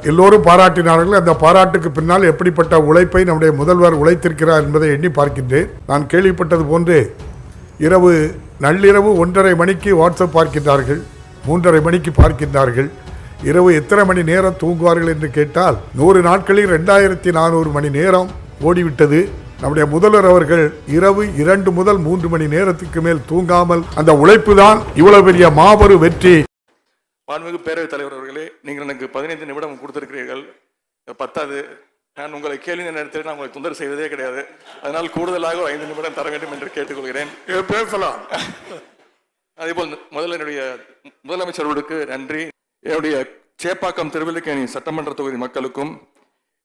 எல்லோரும் பாராட்டினார்கள். அந்த பாராட்டுக்கு பின்னால் எப்படிப்பட்ட உழைப்பை நம்முடைய முதல்வர் உழைத்திருக்கிறார் என்பதை எண்ணி பார்க்கின்றேன். நான் கேள்விப்பட்டது போன்று நள்ளிரவு 1:30 மணிக்கு வாட்ஸ்அப் பார்க்கின்றார்கள், 3:30 மணிக்கு பார்க்கின்றார்கள். இரவு எத்தனை மணி நேரம் தூங்குவார்கள் என்று கேட்டால் 100 நாட்களில் 2400 மணி நேரம் ஓடிவிட்டது. நம்முடைய முதல்வர் அவர்கள் இரவு 2 முதல் 3 மணி நேரத்துக்கு மேல் தூங்காமல் அந்த உழைப்பு தான் இவ்வளவு பெரிய மாபெரும் வெற்றி. மாண்புமிகு பேரவைத் தலைவர் அவர்களே, நீங்கள் எனக்கு 15 நிமிடம் கொடுத்திருக்கிறீர்கள், பத்தாது. நான் உங்களை கேள்வி நேரத்தில் நான் உங்களை தொந்தரவு செய்வதே கிடையாது. அதனால் கூடுதலாக 5 நிமிடம் தர வேண்டும் என்று கேட்டுக்கொள்கிறேன். பேசலாம். அதேபோல் முதல்ல என்னுடைய முதலமைச்சர்களுக்கு நன்றி. என்னுடைய சேப்பாக்கம் திருவல்லிக்கேணி சட்டமன்ற தொகுதி மக்களுக்கும்,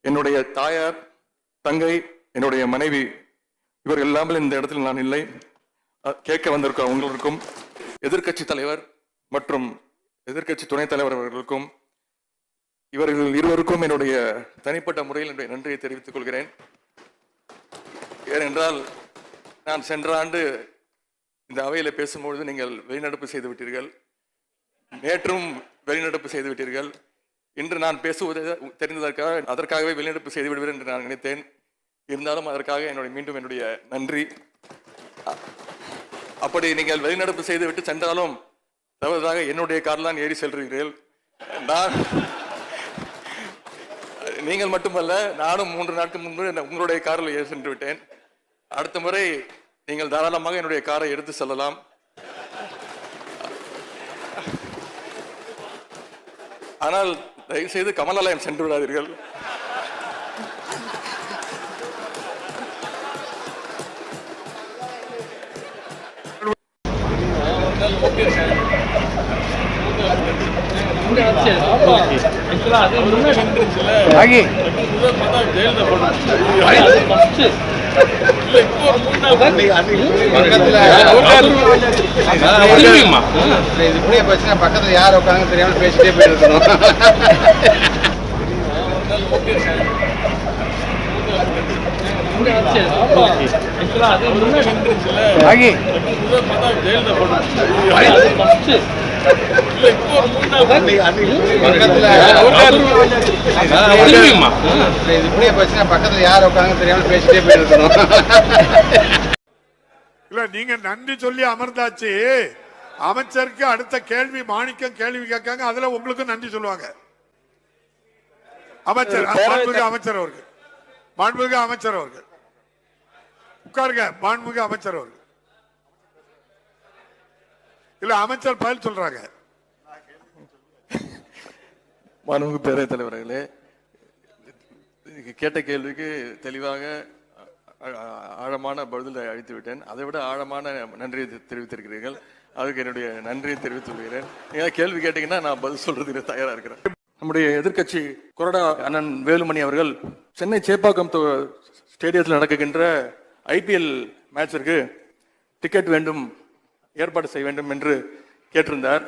என்னுடைய தாயார், தங்கை, என்னுடைய மனைவி இவர்கள் இல்லாமல் இந்த இடத்தில் நான் இல்லை, கேட்க வந்திருக்க உங்களுக்கும், எதிர்க்கட்சி தலைவர் மற்றும் எதிர்க்கட்சி துணைத் தலைவர் அவர்களுக்கும், இவர்கள் இருவருக்கும் என்னுடைய தனிப்பட்ட முறையில் என்னுடைய நன்றியை தெரிவித்துக் கொள்கிறேன். ஏனென்றால் நான் சென்ற ஆண்டு இந்த அவையில் பேசும்பொழுது நீங்கள் வெளிநடப்பு செய்து விட்டீர்கள், நேற்றும் வெளிநடப்பு செய்து விட்டீர்கள். இன்று நான் பேசுவது அதற்காகவே வெளிநடப்பு செய்து விடுவேன் என்று நான் நினைத்தேன். இருந்தாலும் அதற்காக மீண்டும் என்னுடைய நன்றி. அப்படி நீங்கள் வெளிநடப்பு செய்துவிட்டு சென்றாலும் தவறுதாக என்னுடைய கார்லாம் ஏறி செல்கிறீர்கள். நீங்கள் மட்டுமல்ல, நானும் 3 நாட்கள் முன்பு உங்களுடைய காரில் ஏறி சென்று விட்டேன். அடுத்த முறை நீங்கள் தாராளமாக என்னுடைய காரை எடுத்து செல்லலாம். ஆனால் தயவு செய்து கமலாலயம் சென்று விடாதீர்கள். பக்கத்துல யார் உட்காந்து தெரியாம பேசிட்டே போயிருக்கணும். பக்கத்துல யார் உட்காந்து தெரியாம பேசிட்டே போயிருக்கணும். இல்ல, நீங்க நன்றி சொல்லி அமர்ந்தாச்சு. அமைச்சருக்கு அடுத்த கேள்வி மாணிக்கம் கேள்வி கேட்காங்க, அதுல உங்களுக்கு நன்றி சொல்லுவாங்க. அமைச்சர் அவர்கள் உட்காருங்க. மாண்புமிகு அமைச்சர் அவர்கள் இல்ல, அமைச்சர் பதில் சொல்றாங்க. மாண்புமிகு பேரவைத் தலைவர்களே, கேட்ட கேள்விக்கு தெளிவாக ஆழமான பதிலை அளித்து விட்டேன். அதை விட ஆழமான நன்றியை தெரிவித்திருக்கிறீர்கள். அதுக்கு என்னுடைய நன்றியை தெரிவித்துக் கொள்கிறேன். நீங்க கேள்வி கேட்டீங்கன்னா நான் பதில் சொல்றதுக்கு தயாரா இருக்கிறேன். நம்முடைய எதிர்க்கட்சி கொறடா அண்ணன் வேலுமணி அவர்கள் சென்னை சேப்பாக்கம் ஸ்டேடியத்தில் நடக்குகின்ற IPL மேட்சிற்கு டிக்கெட் வேண்டும், ஏற்பாடு செய்ய வேண்டும் என்று கேட்டிருந்தார்.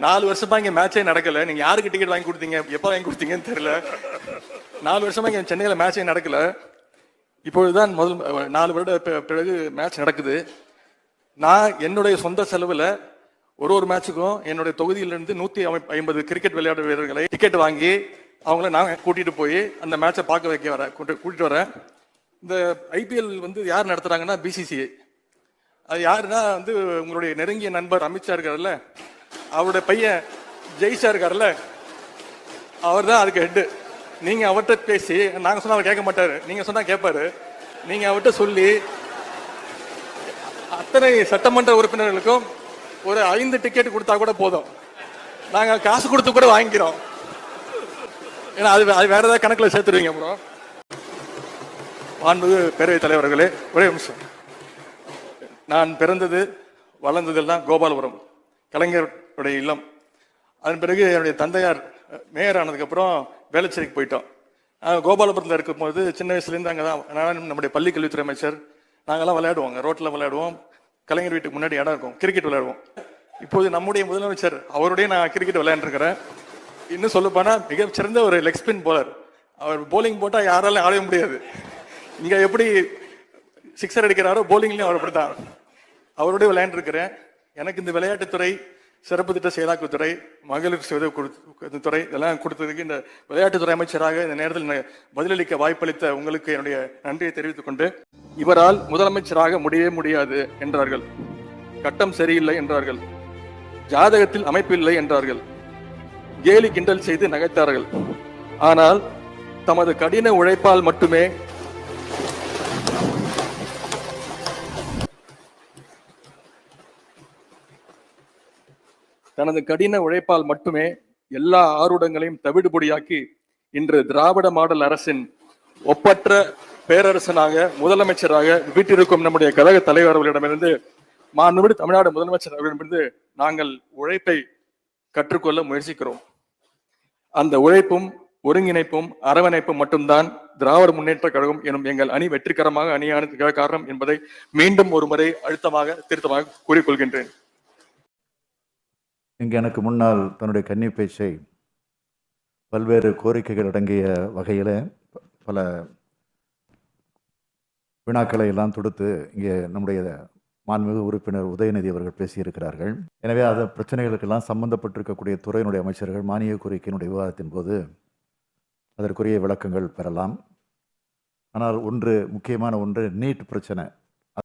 4 வருஷமா இங்க மேட்சே நடக்கல. நீங்க யாருக்கு டிக்கெட் வாங்கி கொடுத்தீங்க, எப்ப வாங்கி கொடுத்தீங்கன்னு தெரியல. 4 வருஷமா இங்க சென்னையில மேட்சே நடக்கல. இப்பொழுதுதான் 4 வருட பிறகு மேட்ச் நடக்குது. நான் என்னுடைய சொந்த செலவுல ஒரு மேட்சுக்கும் என்னுடைய தொகுதியிலிருந்து 150 கிரிக்கெட் விளையாட்டு வீரர்களை டிக்கெட் வாங்கி அவங்கள நான் கூட்டிட்டு போய் அந்த மேட்சை பார்க்க வைக்க கூட்டிட்டு வரேன். இந்த IPL யார் நடத்துறாங்கன்னா BCCI. அது யாருன்னா உங்களுடைய நெருங்கிய நண்பர் அமித்ஷா இருக்காருல்ல, அவருடைய பையன் ஜெய்ஷா இருக்காருல்ல, அவர் தான் அதுக்கு ஹெட்டு. நீங்க அவர்கிட்ட பேசி, நாங்க சொன்னா அவர் கேட்க மாட்டாரு, நீங்க சொன்னா கேட்பாரு. நீங்க அவர்கிட்ட சொல்லி அத்தனை சட்டமன்ற உறுப்பினர்களுக்கும் ஒரு 5 டிக்கெட் கொடுத்தா கூட போதும், நாங்க காசு கொடுத்து கூட வாங்கிக்கிறோம். ஏன்னா அது வேற ஏதாவது கணக்குல சேர்த்துருவீங்க. அப்புறம் மாண்புமிகு பேரவைத் தலைவர்களே, ஒரே நிமிஷம். நான் பிறந்தது வளர்ந்ததெல்லாம் கோபாலபுரம், கலைஞருடைய இல்லம். அதன் பிறகு என்னுடைய தந்தையார் மேயர் ஆனதுக்கு அப்புறம் வேளச்சேரிக்கு போயிட்டோம். கோபாலபுரத்தில் இருக்கும்போது சின்ன வயசுலேருந்து அங்கே தான் நான், நம்முடைய பள்ளி கல்வித்துறை அமைச்சர், நாங்கள்லாம் விளையாடுவோங்க, ரோட்டில் விளையாடுவோம். கலைஞர் வீட்டுக்கு முன்னாடி இடம் இருக்கும், கிரிக்கெட் விளையாடுவோம். இப்போது நம்முடைய முதலமைச்சர் அவருடைய நான் கிரிக்கெட் விளையாண்டுருக்கிறேன். இன்னும் சொல்ல போனா மிகச்சிறந்த ஒரு லெக் ஸ்பின் போலர். அவர் போலிங் போட்டா யாராலும் ஆடவே முடியாது. இங்க எப்படி சிக்ஸர் அடிக்கிறாரோ போலிங்லயும் அவர் அப்படித்தான். அவருடைய விளையாண்டு இருக்கிறேன். எனக்கு இந்த விளையாட்டுத்துறை சிறப்பு திட்ட செயலாக்கத்துறை, மகளிர் சுய துறை இதெல்லாம் கொடுத்ததுக்கு இந்த விளையாட்டுத்துறை அமைச்சராக இந்த நேரத்தில் பதிலளிக்க வாய்ப்பளித்த உங்களுக்கு என்னுடைய நன்றியை தெரிவித்துக் கொண்டு, இவரால் முதலமைச்சராக முடியவே முடியாது என்றார்கள். கட்டம் சரியில்லை என்றார்கள். ஜாதகத்தில் அமைப்பு இல்லை என்றார்கள். கேலி கிண்டல் செய்து நகைத்தார்கள். ஆனால் தமது கடின உழைப்பால் மட்டுமே தனது கடின உழைப்பால் மட்டுமே எல்லா ஆருடங்களையும் தவிடுபொடியாக்கி இன்று திராவிட மாடல் அரசின் ஒப்பற்ற பேரரசனாக முதலமைச்சராக வீட்டிருக்கும் நம்முடைய கழக தலைவர் அவர்களிடமிருந்து, மாண்புமிகு தமிழ்நாடு முதலமைச்சர் அவர்களிடமிருந்து நாங்கள் உழைப்பை கற்றுக்கொள்ள முயற்சிக்கிறோம். அந்த உழைப்பும் ஒருங்கிணைப்பும் அரவணைப்பும் மட்டும்தான் திராவிட முன்னேற்ற கழகம் எனும் எங்கள் அணி வெற்றிகரமாக அணியானதுக்காக காரணம் என்பதை மீண்டும் ஒரு முறை அழுத்தமாக திருத்தமாக கூறிக்கொள்கின்றேன். இங்கே எனக்கு முன்னால் தன்னுடைய கன்னி பேச்சை பல்வேறு கோரிக்கைகள் அடங்கிய வகையில் பல வினாக்களை எல்லாம் தொடுத்து இங்கே நம்முடைய மாண்புமிகு உறுப்பினர் உதயநிதி அவர்கள் பேசியிருக்கிறார்கள். எனவே அந்த பிரச்சனைகளுக்கெல்லாம் சம்பந்தப்பட்டிருக்கக்கூடிய துறையினுடைய அமைச்சர்கள் மானிய கோரிக்கையினுடைய விவாதத்தின் போது அதற்குரிய விளக்கங்கள் பெறலாம். ஆனால் முக்கியமான ஒன்று நீட் பிரச்சனை.